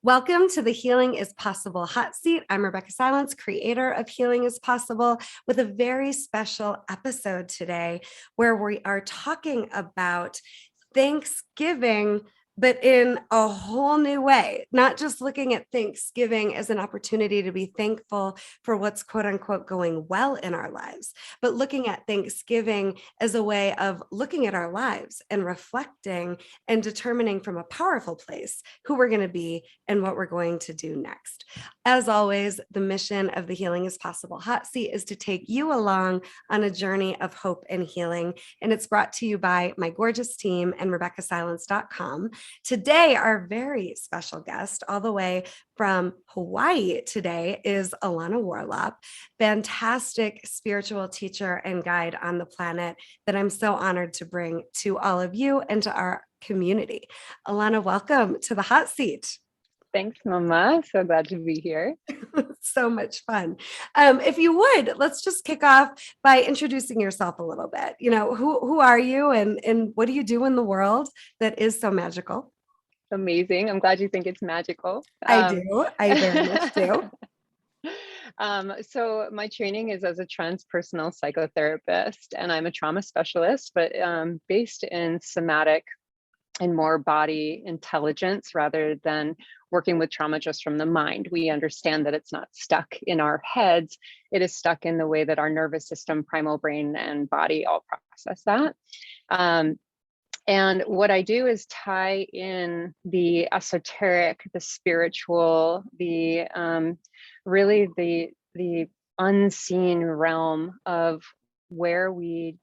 Welcome to the Healing is Possible hot seat. I'm Rebeccah Silence, creator of Healing is Possible, with a very special episode today where we are talking about Thanksgiving, but in a whole new way, not just looking at Thanksgiving as an opportunity to be thankful for what's quote unquote going well in our lives, but looking at Thanksgiving as a way of looking at our lives and reflecting and determining from a powerful place who we're going to be and what we're going to do next. As always, the mission of the Healing is Possible hot seat is to take you along on a journey of hope and healing. And it's brought to you by my gorgeous team and RebeccahSilence.com. Today, our very special guest, all the way from Hawaii today, is Alana Warlop, fantastic spiritual teacher and guide on the planet that I'm so honored to bring to all of you and to our community. Alana, welcome to the hot seat. Thanks, Mama. So glad to be here. So much fun. If you would, let's just kick off by introducing yourself a little bit. You know, who are you and what do you do in the world that is so magical? Amazing. I'm glad you think it's magical. I do. I very much do. So my training is as a transpersonal psychotherapist, and I'm a trauma specialist, but based in somatic and more body intelligence rather than working with trauma just from the mind. We understand that it's not stuck in our heads. It is stuck in the way that our nervous system, primal brain, and body all process that. And what I do is tie in the esoteric, the spiritual, the really the unseen realm of where we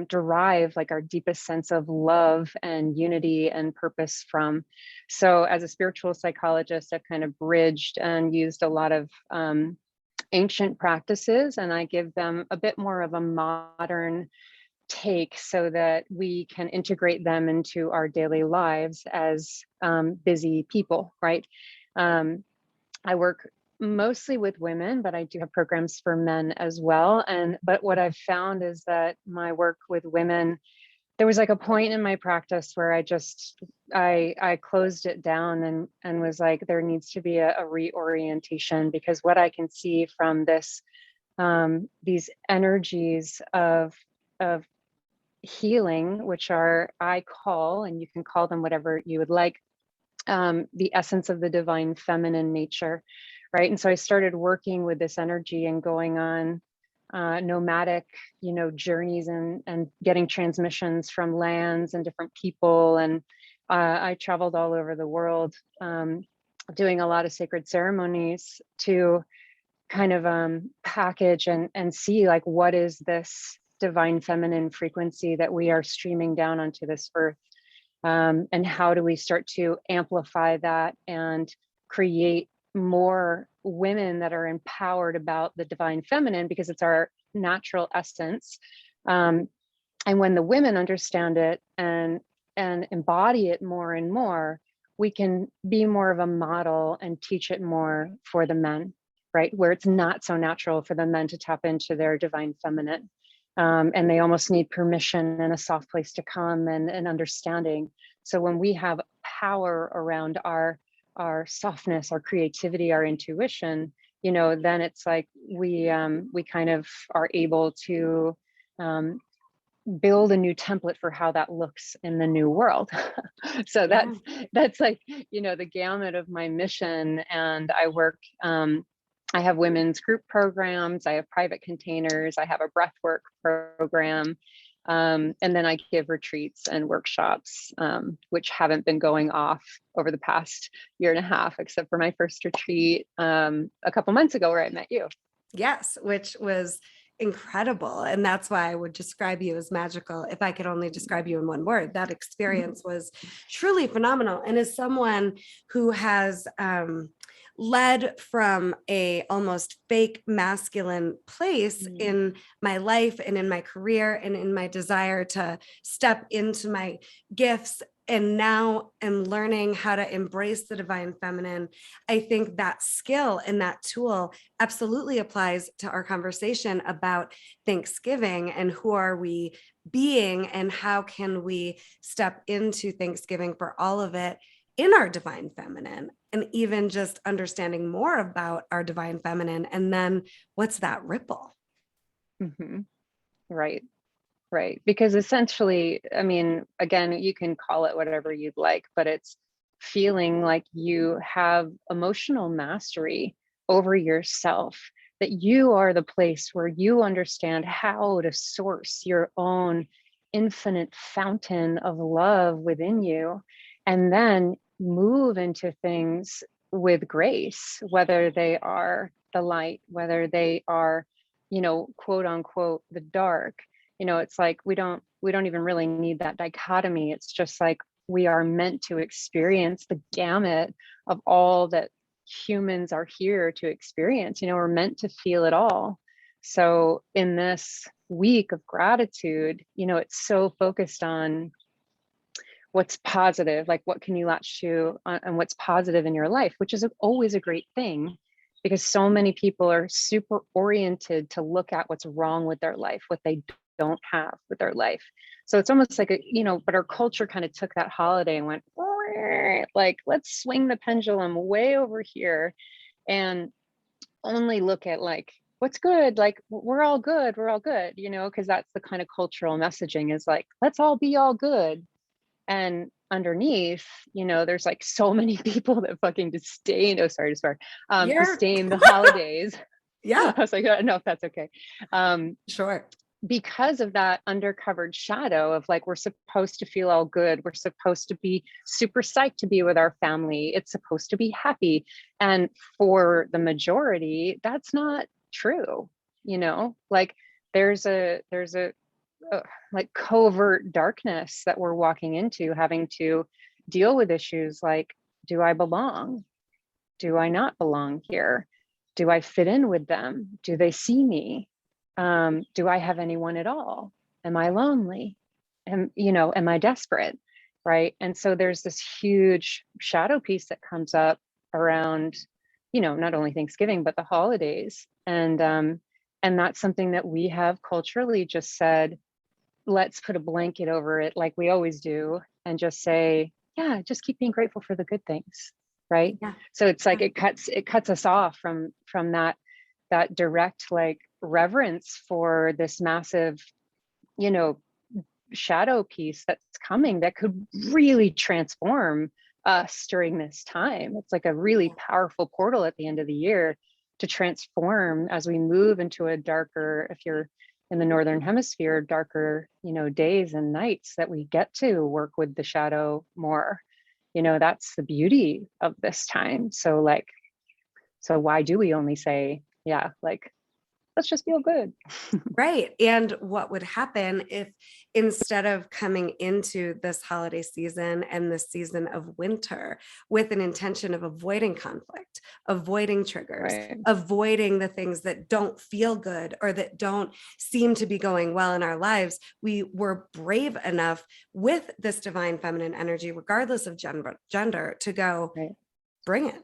derive like our deepest sense of love and unity and purpose from. So as a spiritual psychologist, I've kind of bridged and used a lot of ancient practices, and I give them a bit more of a modern take so that we can integrate them into our daily lives as busy people, right? I work mostly with women, but I do have programs for men as well. But what I've found is that my work with women, there was like a point in my practice where I closed it down and was like, there needs to be a reorientation, because what I can see from this, these energies of healing, which are, I call, and you can call them whatever you would like, the essence of the divine feminine nature, right? And so I started working with this energy and going on nomadic, journeys and getting transmissions from lands and different people. And I traveled all over the world, doing a lot of sacred ceremonies to kind of package and see like, what is this divine feminine frequency that we are streaming down onto this earth, and how do we start to amplify that and create more women that are empowered about the divine feminine, because it's our natural essence. And when the women understand it and embody it more and more, we can be more of a model and teach it more for the men, right? Where it's not so natural for the men to tap into their divine feminine. And they almost need permission and a soft place to come and understanding. So when we have power around our softness, our creativity, our intuition, then it's like we kind of are able to build a new template for how that looks in the new world. So that's like, the gamut of my mission. And I work, I have women's group programs, I have private containers, I have a breathwork program, and then I give retreats and workshops, which haven't been going off over the past year and a half, except for my first retreat a couple months ago where I met you. Yes, which was incredible. And that's why I would describe you as magical. If I could only describe you in one word, that experience was truly phenomenal. And as someone who has led from a almost fake masculine place in my life and in my career and in my desire to step into my gifts, and now am learning how to embrace the divine feminine, I think that skill and that tool absolutely applies to our conversation about Thanksgiving and who are we being and how can we step into Thanksgiving for all of it in our divine feminine, and even just understanding more about our divine feminine. And then what's that ripple? Mm-hmm. Right. Right. Because essentially, I mean, again, you can call it whatever you'd like, but it's feeling like you have emotional mastery over yourself, that you are the place where you understand how to source your own infinite fountain of love within you, and then move into things with grace, whether they are the light, whether they are, quote unquote, the dark. It's like we don't even really need that dichotomy. It's just like we are meant to experience the gamut of all that humans are here to experience. We're meant to feel it all. So in this week of gratitude, it's so focused on what's positive, like what can you latch to and what's positive in your life, which is always a great thing, because so many people are super oriented to look at what's wrong with their life, what they don't have with their life. So it's almost like but our culture kind of took that holiday and went like, let's swing the pendulum way over here and only look at like what's good, like we're all good, because that's the kind of cultural messaging, is like, let's all be all good. And underneath, there's like so many people that fucking disdain, oh, sorry to swear, Yeah. disdain the holidays. Yeah. I was like, I don't know if that's okay. Sure. Because of that undercovered shadow of like, we're supposed to feel all good. We're supposed to be super psyched to be with our family. It's supposed to be happy. And for the majority, that's not true. Like there's a like covert darkness that we're walking into, having to deal with issues like, do I belong? Do I not belong here? Do I fit in with them? Do they see me? Do I have anyone at all? Am I lonely? Am I desperate? Right. And so there's this huge shadow piece that comes up around, not only Thanksgiving, but the holidays. And that's something that we have culturally just said, let's put a blanket over it like we always do, and just say, yeah, just keep being grateful for the good things. Right. Yeah. So it's like it cuts us off from that direct like reverence for this massive, shadow piece that's coming that could really transform us during this time. It's like a really powerful portal at the end of the year to transform as we move into a darker, if you're in the northern hemisphere, darker, days and nights, that we get to work with the shadow more. That's the beauty of this time. So why do we only say, yeah, like, let's just feel good. Right. And what would happen if instead of coming into this holiday season and this season of winter with an intention of avoiding conflict, avoiding triggers, Right. avoiding the things that don't feel good or that don't seem to be going well in our lives, we were brave enough with this divine feminine energy, regardless of gender, to go, Right. bring it.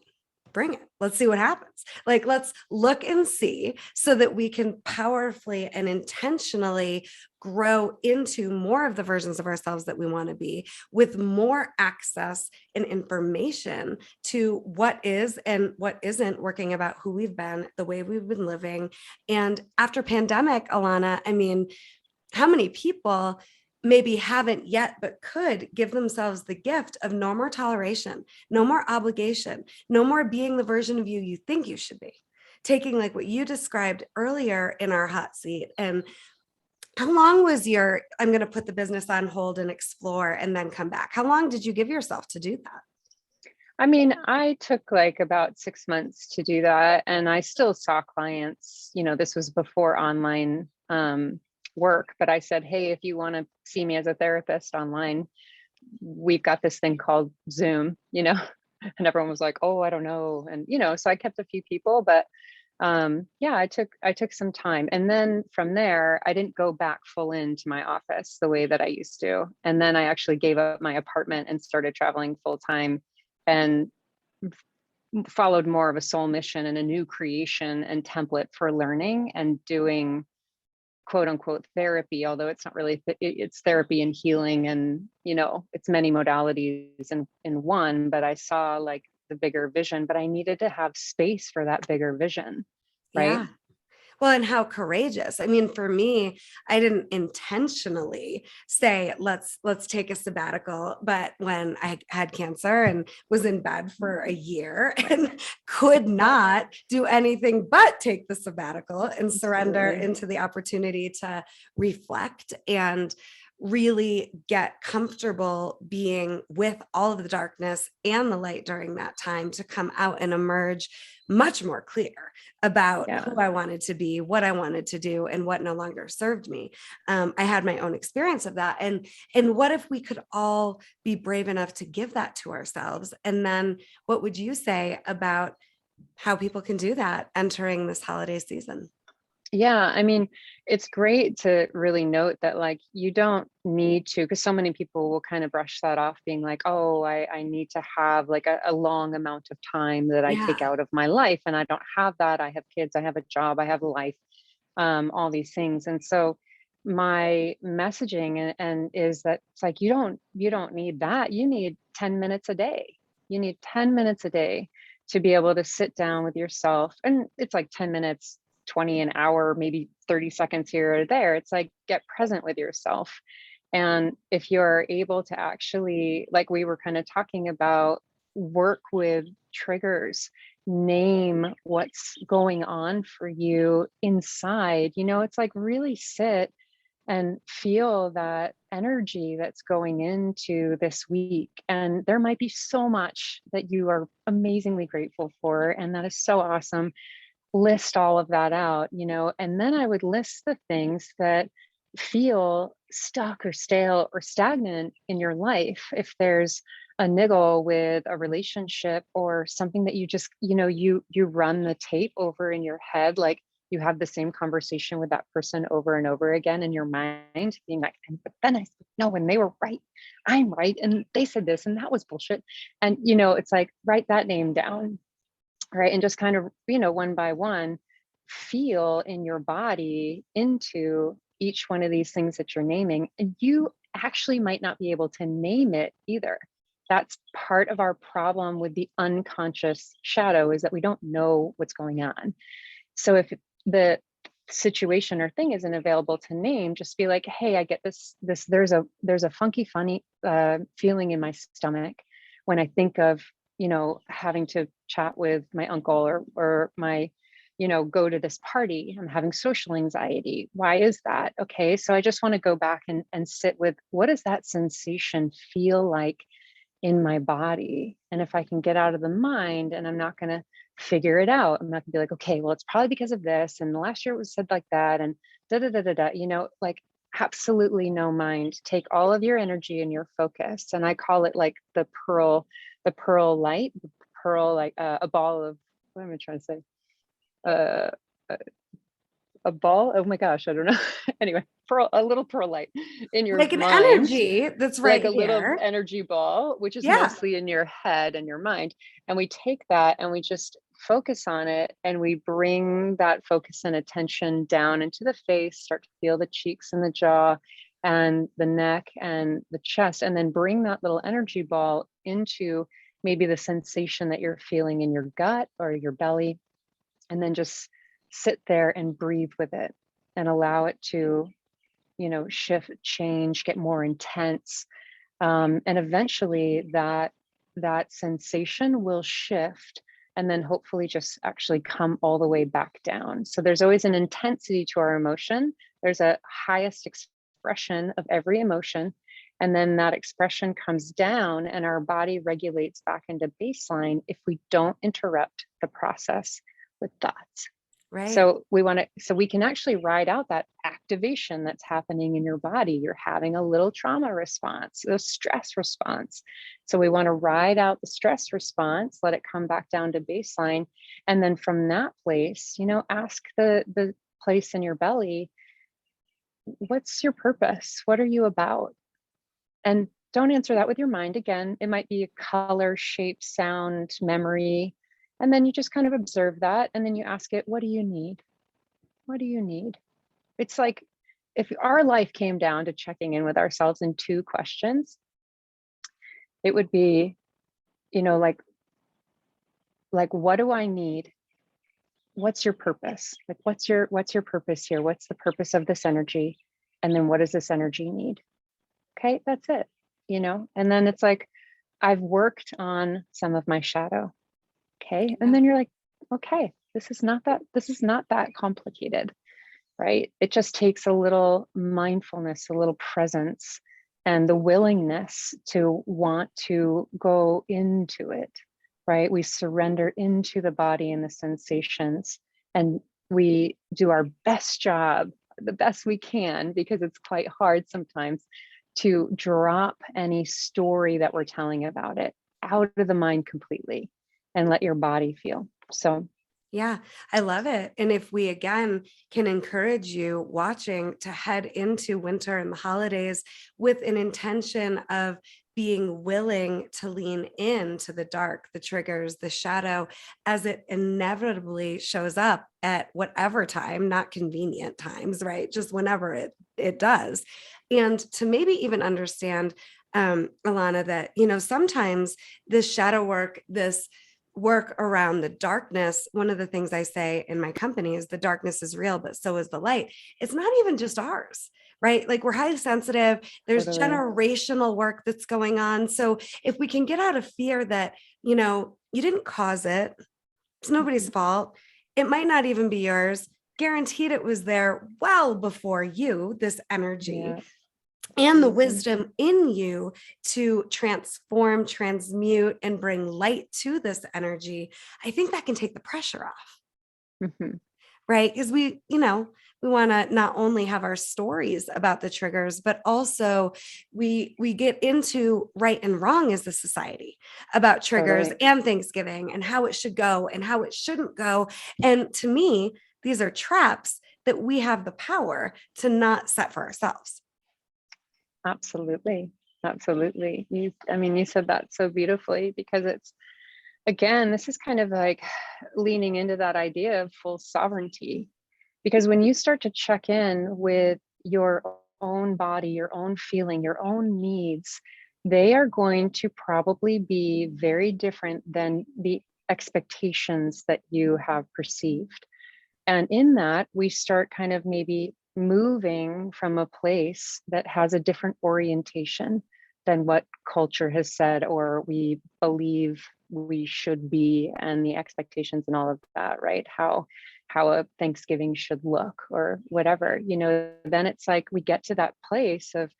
Let's see what happens. Like, let's look and see so that we can powerfully and intentionally grow into more of the versions of ourselves that we want to be, with more access and information to what is and what isn't working about who we've been, the way we've been living. And after pandemic, Alana, I mean, how many people maybe haven't yet, but could give themselves the gift of no more toleration, no more obligation, no more being the version of you think you should be. Taking like what you described earlier in our hot seat. And how long was I'm going to put the business on hold and explore and then come back? How long did you give yourself to do that? I mean, I took like about 6 months to do that, and I still saw clients. This was before online work, but I said, hey, if you want to see me as a therapist online, we've got this thing called Zoom, and everyone was like, oh, I don't know. And, so I kept a few people, but yeah, I took some time. And then from there, I didn't go back full into my office the way that I used to. And then I actually gave up my apartment and started traveling full time, and followed more of a soul mission and a new creation and template for learning and doing quote unquote therapy, although it's not really, it's therapy and healing, and, it's many modalities in one, but I saw like the bigger vision, but I needed to have space for that bigger vision. Right. Yeah. Well, and how courageous. I mean, for me, I didn't intentionally say, let's take a sabbatical. But when I had cancer and was in bed for a year and could not do anything but take the sabbatical and surrender Absolutely. into the opportunity to reflect and really get comfortable being with all of the darkness and the light during that time, to come out and emerge much more clear about Yeah. who I wanted to be, what I wanted to do, and what no longer served me. I had my own experience of that. And what if we could all be brave enough to give that to ourselves? And then what would you say about how people can do that entering this holiday season? Yeah, I mean, it's great to really note that, like, you don't need to, because so many people will kind of brush that off, being like, oh, I need to have like a long amount of time that I take Yeah. out of my life. And I don't have that. I have kids, I have a job, I have a life, all these things. And so my messaging and is that it's like, you don't need that. You need 10 minutes a day. You need 10 minutes a day to be able to sit down with yourself. And it's like 10 minutes, 20 an hour, maybe 30 seconds here or there. It's like, get present with yourself. And if you're able to actually, like we were kind of talking about, work with triggers, name what's going on for you inside, it's like really sit and feel that energy that's going into this week. And there might be so much that you are amazingly grateful for. And that is so awesome. List all of that out, and then I would list the things that feel stuck or stale or stagnant in your life. If there's a niggle with a relationship or something that you just, you run the tape over in your head, like you have the same conversation with that person over and over again in your mind, being like, but then I said no, when they were right, I'm right, and they said this and that was bullshit. And it's like, write that name down. Right. And just kind of, one by one, feel in your body into each one of these things that you're naming. And you actually might not be able to name it either. That's part of our problem with the unconscious shadow, is that we don't know what's going on. So if the situation or thing isn't available to name, just be like, hey, I get this, there's a funky, funny feeling in my stomach when I think of, having to chat with my uncle or my, go to this party. I'm having social anxiety. Why is that? Okay. So I just want to go back and sit with, what does that sensation feel like in my body? And if I can get out of the mind, and I'm not going to figure it out, I'm not going to be like, okay, well, it's probably because of this. And last year it was said like that. And da da da da da, like, absolutely no mind. Take all of your energy and your focus. And I call it like the pearl light, the pearl, like a ball of, what am I trying to say? Uh, a ball. Oh my gosh, I don't know. Anyway, a little pearl light in your Like an mind, energy that's like right a little here. energy ball, which is Yeah. mostly in your head and your mind. And we take that and we just focus on it, and we bring that focus and attention down into the face, start to feel the cheeks and the jaw and the neck and the chest, and then bring that little energy ball into maybe the sensation that you're feeling in your gut or your belly, and then just sit there and breathe with it and allow it to, shift, change, get more intense. And eventually that sensation will shift, and then hopefully just actually come all the way back down. So there's always an intensity to our emotion. There's a highest expression of every emotion. And then that expression comes down and our body regulates back into baseline if we don't interrupt the process with thoughts. Right. So we can actually ride out that activation that's happening in your body. You're having a little trauma response, a stress response. So we want to ride out the stress response, let it come back down to baseline. And then from that place, ask the place in your belly, what's your purpose? What are you about? And don't answer that with your mind. Again, it might be a color, shape, sound, memory. And then you just kind of observe that. And then you ask it, what do you need? What do you need? It's like if our life came down to checking in with ourselves in 2 questions, it would be, like, what do I need? What's your purpose? Like, what's your purpose here? What's the purpose of this energy? And then what does this energy need? Okay, that's it, And then it's like, I've worked on some of my shadow. Okay. And then you're like, okay, this is not that complicated, right? It just takes a little mindfulness, a little presence, and the willingness to want to go into it, right? We surrender into the body and the sensations, and we do our best job, the best we can, because it's quite hard sometimes to drop any story that we're telling about it out of the mind completely and let your body feel. So yeah, I love it. And if we again can encourage you watching to head into winter and the holidays with an intention of being willing to lean into the dark, the triggers, the shadow, as it inevitably shows up at whatever time, not convenient times, right? Just whenever it does. And to maybe even understand, Alana, that, sometimes this shadow work, this work around the darkness, one of the things I say in my company is the darkness is real, but so is the light. It's not even just ours, right? Like, we're highly sensitive. There's totally. generational work that's going on. So if we can get out of fear that, you didn't cause it, it's nobody's fault. It might not even be yours. Guaranteed it was there well before you, this energy. Yeah. And the wisdom in you to transform, transmute, and bring light to this energy, I think that can take the pressure off. Mm-hmm. Right? Because we want to not only have our stories about the triggers, but also we get into right and wrong as a society about triggers and Thanksgiving and how it should go and how it shouldn't go. And to me, these are traps that we have the power to not set for ourselves. Absolutely. Absolutely. You said that so beautifully, because it's, again, this is kind of like leaning into that idea of full sovereignty. Because when you start to check in with your own body, your own feeling, your own needs, they are going to probably be very different than the expectations that you have perceived. And in that, we start kind of maybe moving from a place that has a different orientation than what culture has said or we believe we should be, and the expectations and all of that, right? How a Thanksgiving should look or whatever, then it's like we get to that place of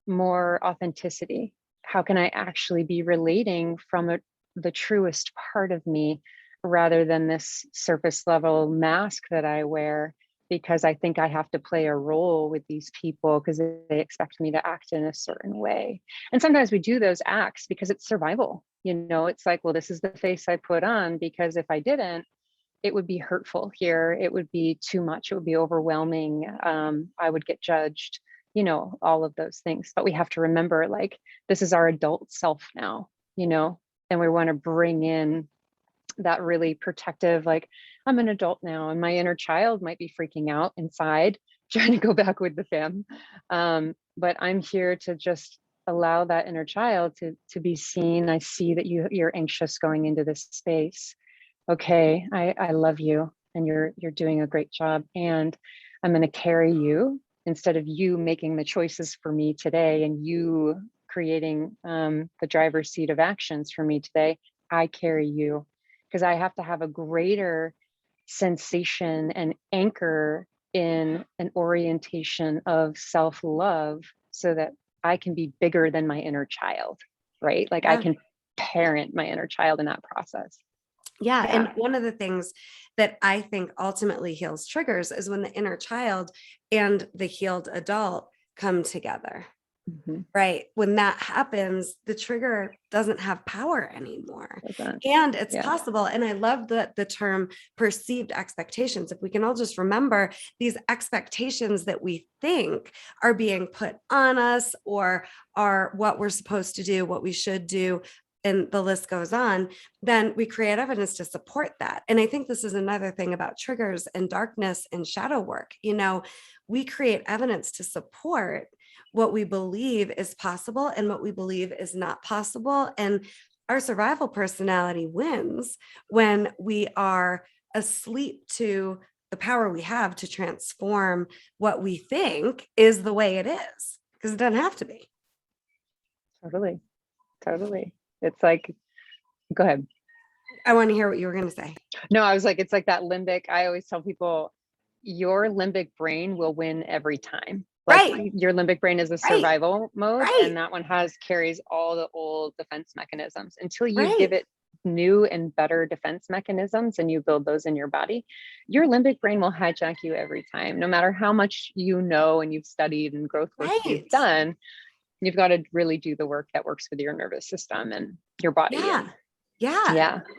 more authenticity. How can I actually be relating from the truest part of me, rather than this surface level mask that I wear because I think I have to play a role with these people because they expect me to act in a certain way. And sometimes we do those acts because it's survival. It's like, well, this is the face I put on, because if I didn't, it would be hurtful here. It would be too much. It would be overwhelming. I would get judged, all of those things. But we have to remember, like, this is our adult self now, and we want to bring in that really protective, like, I'm an adult now, and my inner child might be freaking out inside, trying to go back with the fam. But I'm here to just allow that inner child to be seen. I see that you're anxious going into this space. Okay, I love you, and you're doing a great job, and I'm going to carry you instead of you making the choices for me today and you creating the driver's seat of actions for me today. I carry you because I have to have a greater sensation and anchor in an orientation of self-love so that I can be bigger than my inner child, right? Like, I can parent my inner child in that process. Yeah. And one of the things that I think ultimately heals triggers is when the inner child and the healed adult come together. Mm-hmm. Right. When that happens, the trigger doesn't have power anymore. And it's possible. And I love the term perceived expectations. If we can all just remember these expectations that we think are being put on us or are what we're supposed to do, what we should do, and the list goes on, then we create evidence to support that. And I think this is another thing about triggers and darkness and shadow work. We create evidence to support what we believe is possible and what we believe is not possible. And our survival personality wins when we are asleep to the power we have to transform what we think is the way it is, because it doesn't have to be. Totally. It's like, go ahead. I want to hear what you were going to say. No, I was like, it's like that limbic. I always tell people your limbic brain will win every time. Like Right. your limbic brain is a survival mode, Right. and that one carries all the old defense mechanisms. Until you Right. give it new and better defense mechanisms and you build those in your body, your limbic brain will hijack you every time, no matter how much you know and you've studied and growth work you've done. You've got to really do the work that works with your nervous system and your body. Yeah.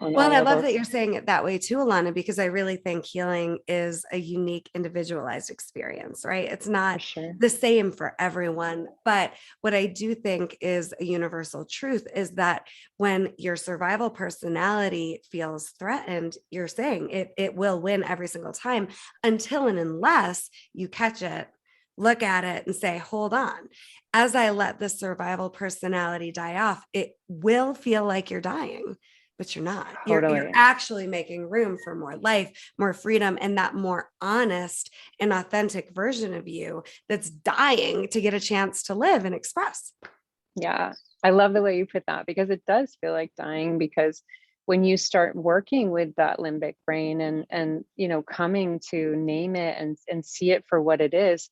Well, And I love that you're saying it that way too, Alana, because I really think healing is a unique, individualized experience, right? It's not the same for everyone. But what I do think is a universal truth is that when your survival personality feels threatened, you're saying it will win every single time until and unless you catch it, look at it and say, hold on. As I let the survival personality die off, it will feel like you're dying, but you're not. You're actually making room for more life, more freedom, and that more honest and authentic version of you that's dying to get a chance to live and express. Yeah, I love the way you put that, because it does feel like dying, because when you start working with that limbic brain and coming to name it and see it for what it is,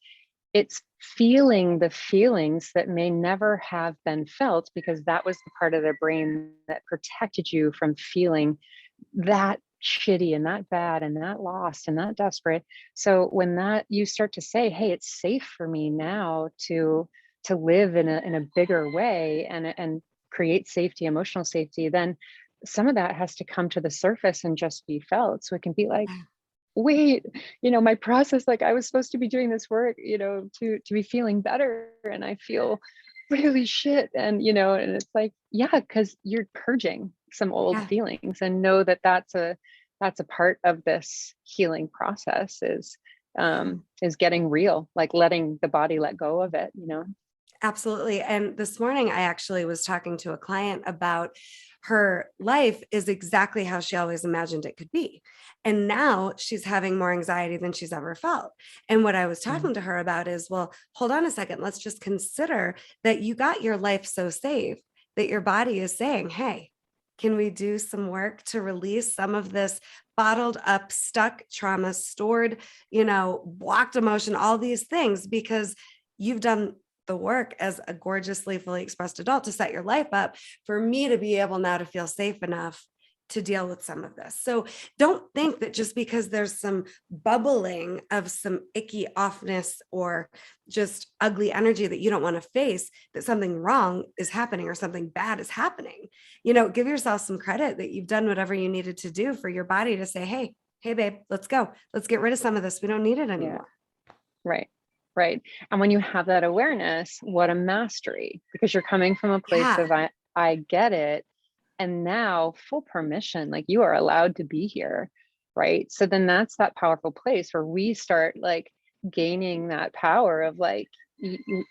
it's feeling the feelings that may never have been felt, because that was the part of the brain that protected you from feeling that shitty and that bad and that lost and that desperate. So when that you start to say, hey, it's safe for me now to live in a bigger way and create safety, emotional safety, then some of that has to come to the surface and just be felt. So it can be like, wait, my process, like I was supposed to be doing this work, to be feeling better, and I feel really shit. And, and it's like, yeah, because you're purging some old feelings, and know that that's a part of this healing process is getting real, like letting the body let go of it, Absolutely. And this morning, I actually was talking to a client about her life is exactly how she always imagined it could be. And now she's having more anxiety than she's ever felt. And what I was talking to her about is, well, hold on a second. Let's just consider that you got your life so safe that your body is saying, hey, can we do some work to release some of this bottled up, stuck trauma, stored, blocked emotion, all these things, because you've done the work as a gorgeously fully expressed adult to set your life up for me to be able now to feel safe enough to deal with some of this. So don't think that just because there's some bubbling of some icky offness or just ugly energy that you don't want to face, that something wrong is happening or something bad is happening. Give yourself some credit that you've done whatever you needed to do for your body to say, hey babe, let's go. Let's get rid of some of this. We don't need it anymore. Yeah. Right. And when you have that awareness, what a mastery, because you're coming from a place of, I get it. And now full permission, like you are allowed to be here. Right. So then that's that powerful place where we start like gaining that power of like,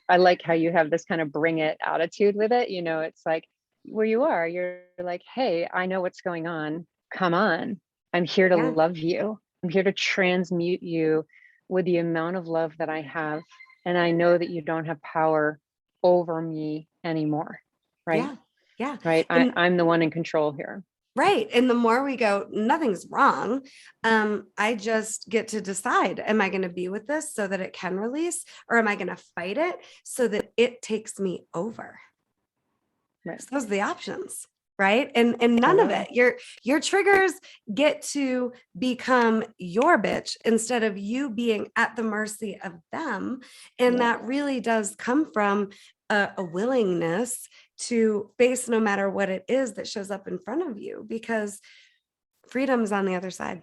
I like how you have this kind of bring it attitude with it. It's like where you are, you're like, hey, I know what's going on. Come on. I'm here to love you. I'm here to transmute you with the amount of love that I have. And I know that you don't have power over me anymore. Right. Yeah. Right. I'm the one in control here. Right. And the more we go, nothing's wrong. I just get to decide, am I going to be with this so that it can release, or am I going to fight it so that it takes me over? Right. So those are the options. Right. And none of it, your triggers get to become your bitch instead of you being at the mercy of them. And that really does come from a willingness to face no matter what it is that shows up in front of you, because freedom's on the other side.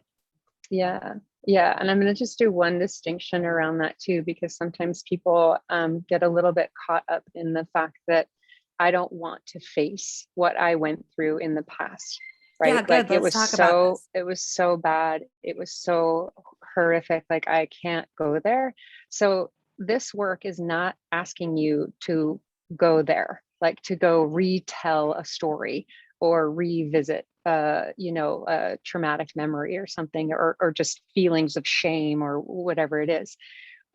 Yeah. And I'm going to just do one distinction around that too, because sometimes people get a little bit caught up in the fact that I don't want to face what I went through in the past. Yeah, Right. good. Let's talk about this. It was so bad. It was so horrific. Like, I can't go there. So this work is not asking you to go there, like to go retell a story or revisit, a traumatic memory or something, or just feelings of shame or whatever it is.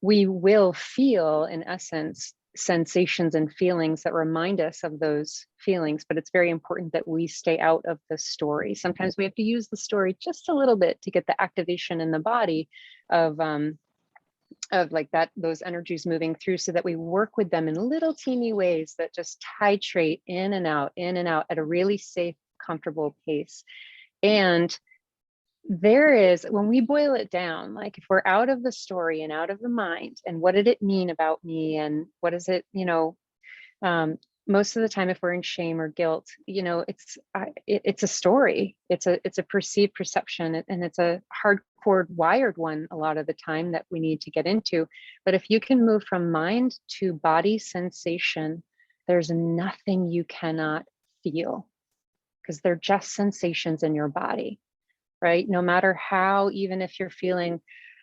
We will feel, in essence, sensations and feelings that remind us of those feelings, but it's very important that we stay out of the story. Sometimes we have to use the story just a little bit to get the activation in the body of like that, those energies moving through, so that we work with them in little teeny ways that just titrate in and out at a really safe, comfortable pace. And there is, when we boil it down, like if we're out of the story and out of the mind, and what did it mean about me, and what is it, most of the time, if we're in shame or guilt, it's a story. It's a perceived perception, and it's a hardcore wired one a lot of the time that we need to get into. But if you can move from mind to body sensation, there's nothing you cannot feel, because they're just sensations in your body. Right? No matter how, even if you're feeling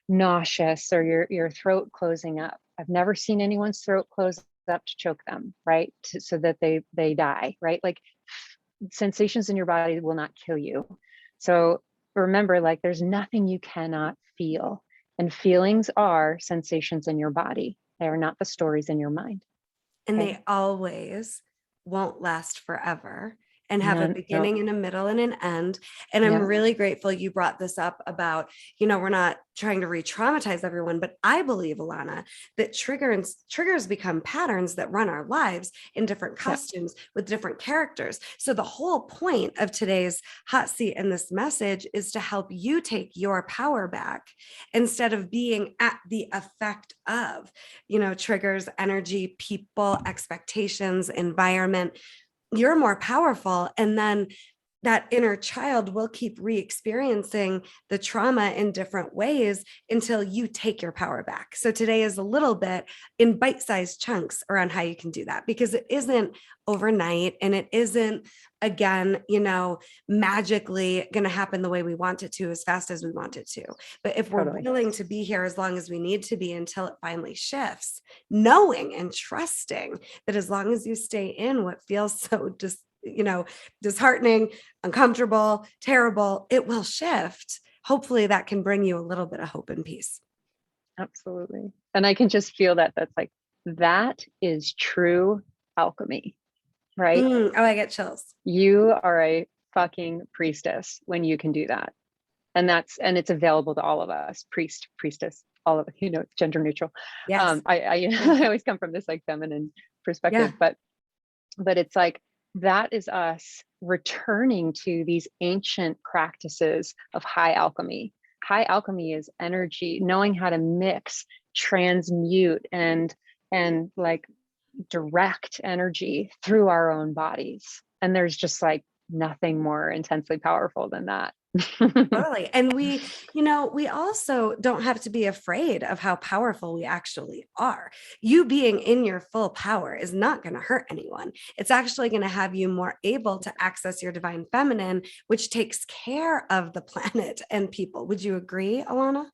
nauseous or your throat closing up. I've never seen anyone's throat close up to choke them, right? So that they die, right? Like, sensations in your body will not kill you. So remember, like, there's nothing you cannot feel. And feelings are sensations in your body. They are not the stories in your mind. And Okay. they always won't last forever, and have a No, no. beginning and a middle and an end. And I'm Yeah. really grateful you brought this up about, we're not trying to re-traumatize everyone, but I believe, Alana, that triggers become patterns that run our lives in different costumes with different characters. So the whole point of today's hot seat and this message is to help you take your power back, instead of being at the effect of, triggers, energy, people, expectations, environment. You're more powerful. And then that inner child will keep re-experiencing the trauma in different ways until you take your power back. So today is a little bit in bite-sized chunks around how you can do that, because it isn't overnight, and it isn't, again, magically going to happen the way we want it to, as fast as we want it to. But if we're willing to be here as long as we need to be until it finally shifts, knowing and trusting that as long as you stay in what feels so disheartening, uncomfortable, terrible, it will shift. Hopefully that can bring you a little bit of hope and peace. Absolutely. And I can just feel that's like, that is true alchemy, right? Oh, I get chills. You are a fucking priestess when you can do that. And it's available to all of us, priestess, all of it, it's gender neutral. Yes. I always come from this like feminine perspective, Yeah. but it's like, that is us returning to these ancient practices of high alchemy. High alchemy is energy, knowing how to mix, transmute, and like direct energy through our own bodies. And there's just like nothing more intensely powerful than that. Totally. And we also don't have to be afraid of how powerful we actually are. You being in your full power is not going to hurt anyone. It's actually going to have you more able to access your divine feminine, which takes care of the planet and people. Would you agree, Alana?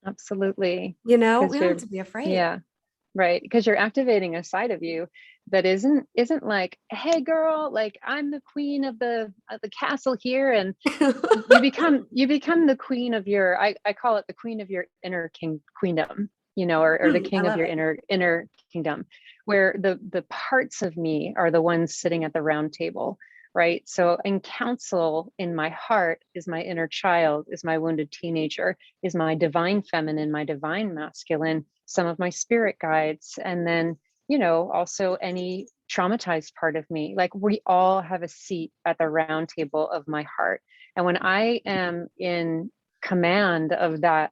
Absolutely. We don't have to be afraid. Yeah. Right. Because you're activating a side of you that isn't like, hey girl, like, I'm the queen of the castle here. And you become the queen of your, I call it the queen of your inner queendom, or the king of your inner kingdom, where the parts of me are the ones sitting at the round table. Right. So in council, in my heart, is my inner child, is my wounded teenager, is my divine feminine, my divine masculine, some of my spirit guides, and then, also any traumatized part of me. Like, we all have a seat at the round table of my heart. And when I am in command of that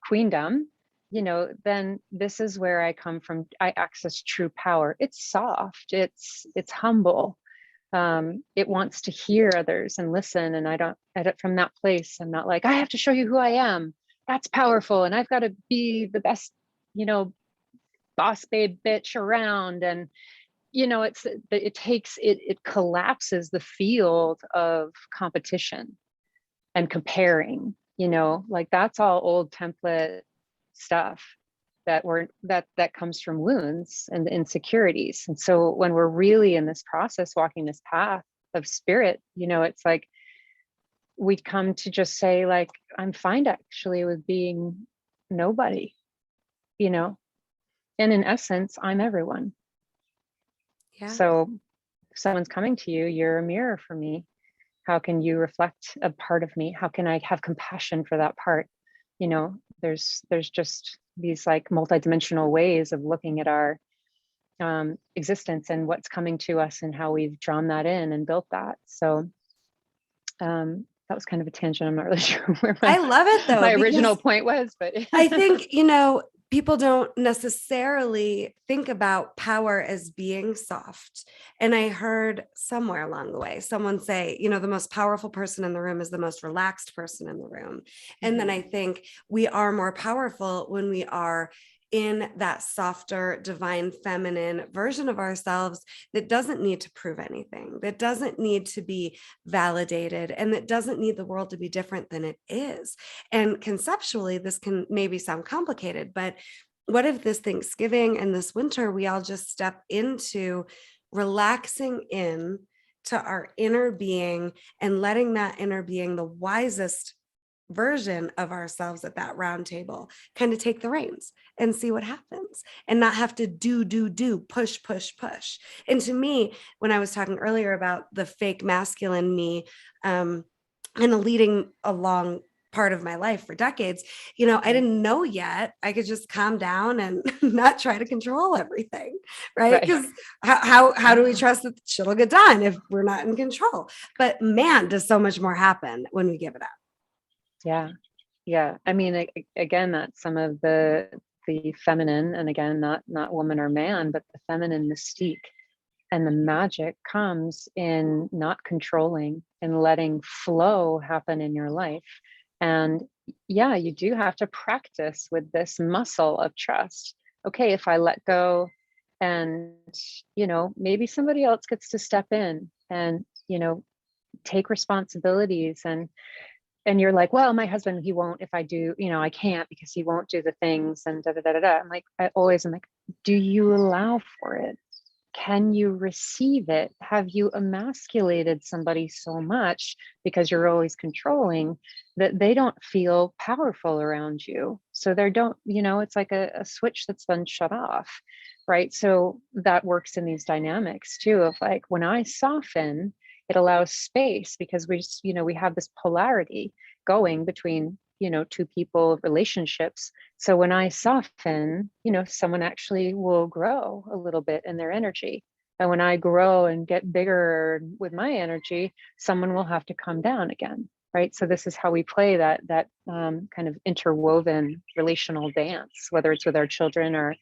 queendom, then this is where I come from. I access true power. It's soft. It's humble. It wants to hear others and listen. And I don't from that place, I'm not like, I have to show you who I am. That's powerful. And I've got to be the best, boss babe bitch around. And it collapses the field of competition and comparing, like that's all old template stuff that comes from wounds and insecurities. And so when we're really in this process, walking this path of spirit, it's like we come to just say, like, I'm fine actually with being nobody, and in essence, I'm everyone. Yeah. So if someone's coming to you, you're a mirror for me. How can you reflect a part of me? How can I have compassion for that part? There's just these like multidimensional ways of looking at our existence and what's coming to us and how we've drawn that in and built that. So that was kind of a tangent. I'm not really sure where I love it though, my because original point was, but I think, people don't necessarily think about power as being soft. And I heard somewhere along the way someone say, the most powerful person in the room is the most relaxed person in the room. And then I think we are more powerful when we are in that softer, divine, feminine version of ourselves that doesn't need to prove anything, that doesn't need to be validated, and that doesn't need the world to be different than it is. And conceptually, this can maybe sound complicated, but what if this Thanksgiving and this winter, we all just step into relaxing in to our inner being and letting that inner being, the wisest version of ourselves at that round table, kind of take the reins and see what happens and not have to do, push, push, push. And to me, when I was talking earlier about the fake masculine me, and a leading along part of my life for decades, I didn't know yet I could just calm down and not try to control everything, right? Because how do we trust that shit will get done if we're not in control? But man, does so much more happen when we give it up. Yeah. I mean, again, that's some of the feminine, and again, not woman or man, but the feminine mystique and the magic comes in not controlling and letting flow happen in your life. And yeah, you do have to practice with this muscle of trust. Okay, if I let go and, maybe somebody else gets to step in and, take responsibilities, and you're like, well, my husband, he won't, if I do, I can't because he won't do the things and da da da da da. I'm like, I'm like, do you allow for it? Can you receive it? Have you emasculated somebody so much because you're always controlling that they don't feel powerful around you? So they don't, it's like a switch that's been shut off, right? So that works in these dynamics too, of like, when I soften, it allows space because we have this polarity going between, two people relationships. So when I soften, someone actually will grow a little bit in their energy. And when I grow and get bigger with my energy, someone will have to come down again. Right. So this is how we play that kind of interwoven relational dance, whether it's with our children or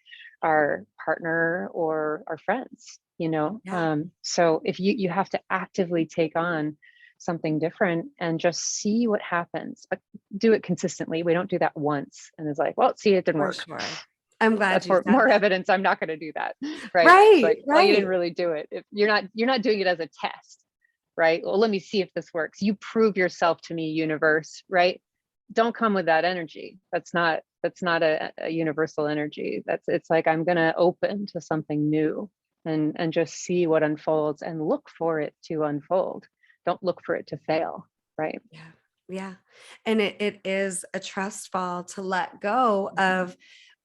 our partner or our friends, Yeah. So if you have to actively take on something different and just see what happens, but do it consistently. We don't do that once and it's like, well, see, it didn't For work. sure. I'm glad That's you said more that. evidence I'm not going to do that. Right. It's Right, like, well, you right. didn't really do it. If you're not doing it as a test, right? Well, let me see if this works. You prove yourself to me, universe, right? Don't come with that energy. That's not a universal energy. It's like, I'm going to open to something new and just see what unfolds and look for it to unfold. Don't look for it to fail. Right. Yeah. Yeah. And it is a trust fall to let go of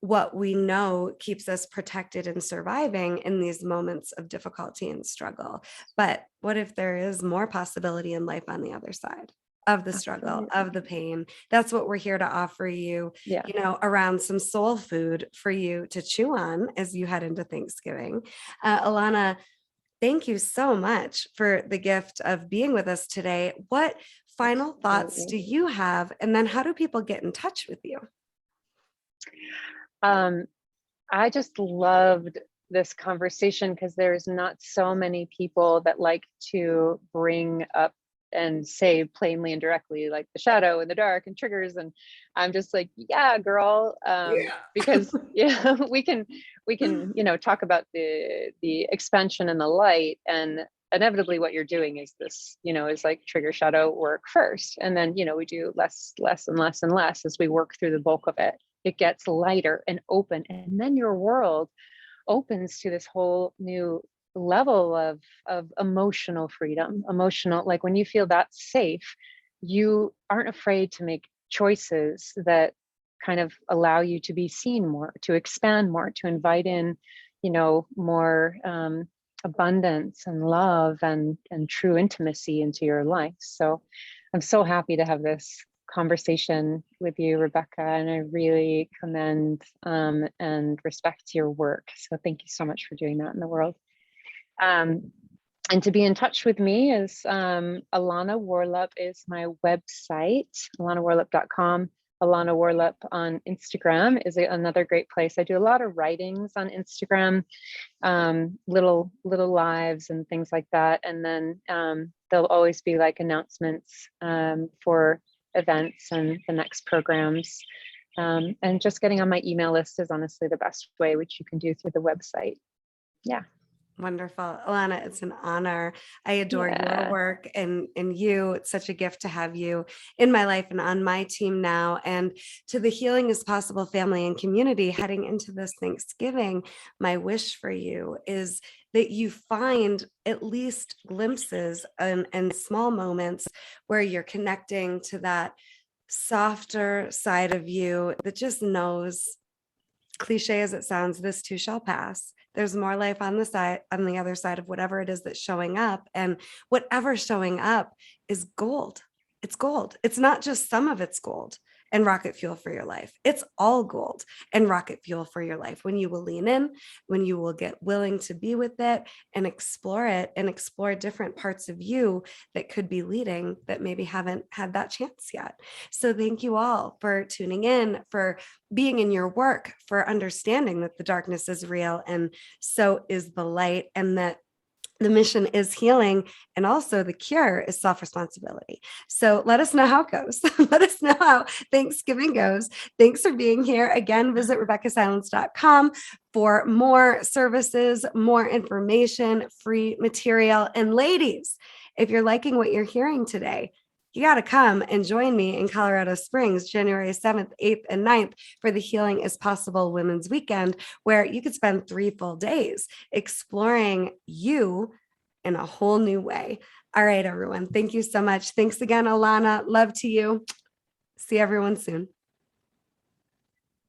what we know keeps us protected and surviving in these moments of difficulty and struggle. But what if there is more possibility in life on the other side of the struggle, Absolutely. of the pain? That's what we're here to offer you, Yeah. around some soul food for you to chew on as you head into Thanksgiving. Alana, thank you so much for the gift of being with us today. What final thoughts do Absolutely. you have? And then how do people get in touch with you? Um, I just loved this conversation because there's not so many people that like to bring up and say plainly and directly, like the shadow and the dark and triggers. And I'm just like, yeah, girl. Because yeah, we can, talk about the expansion and the light, and inevitably what you're doing is this, is like trigger shadow work first. And then, we do less and less as we work through the bulk of it. It gets lighter and open. And then your world opens to this whole new level of emotional freedom. Like when you feel that safe, you aren't afraid to make choices that kind of allow you to be seen more, to expand more, to invite in, more abundance and love and true intimacy into your life. So I'm so happy to have this conversation with you, Rebeccah, and I really commend and respect your work. So thank you so much for doing that in the world. And to be in touch with me is Alana Warlop is my website, alanawarlop.com. Alana Warlop on Instagram is another great place. I do a lot of writings on Instagram, little lives and things like that. And then there'll always be like announcements for events and the next programs. And just getting on my email list is honestly the best way, which you can do through the website. Yeah. Wonderful. Alana, it's an honor. I adore your work and you. It's such a gift to have you in my life and on my team now. And to the Healing is Possible family and community heading into this Thanksgiving, my wish for you is that you find at least glimpses and small moments where you're connecting to that softer side of you that just knows, cliche as it sounds, this too shall pass. There's more life on the other side of whatever it is that's showing up, and whatever's showing up is gold. It's gold. It's not just some of it's gold and rocket fuel for your life. It's all gold and rocket fuel for your life when you will lean in, when you will get willing to be with it and explore different parts of you that could be leading that maybe haven't had that chance yet. So thank you all for tuning in, for being in your work, for understanding that the darkness is real and so is the light, and that the mission is healing, and also the cure is self-responsibility. So let us know how it goes. Let us know how Thanksgiving goes. Thanks for being here. Again, visit RebeccahSilence.com for more services, more information, free material. And ladies, if you're liking what you're hearing today, you got to come and join me in Colorado Springs, January 7th, 8th, and 9th for the Healing is Possible Women's Weekend, where you could spend 3 full days exploring you in a whole new way. All right, everyone. Thank you so much. Thanks again, Alana. Love to you. See everyone soon.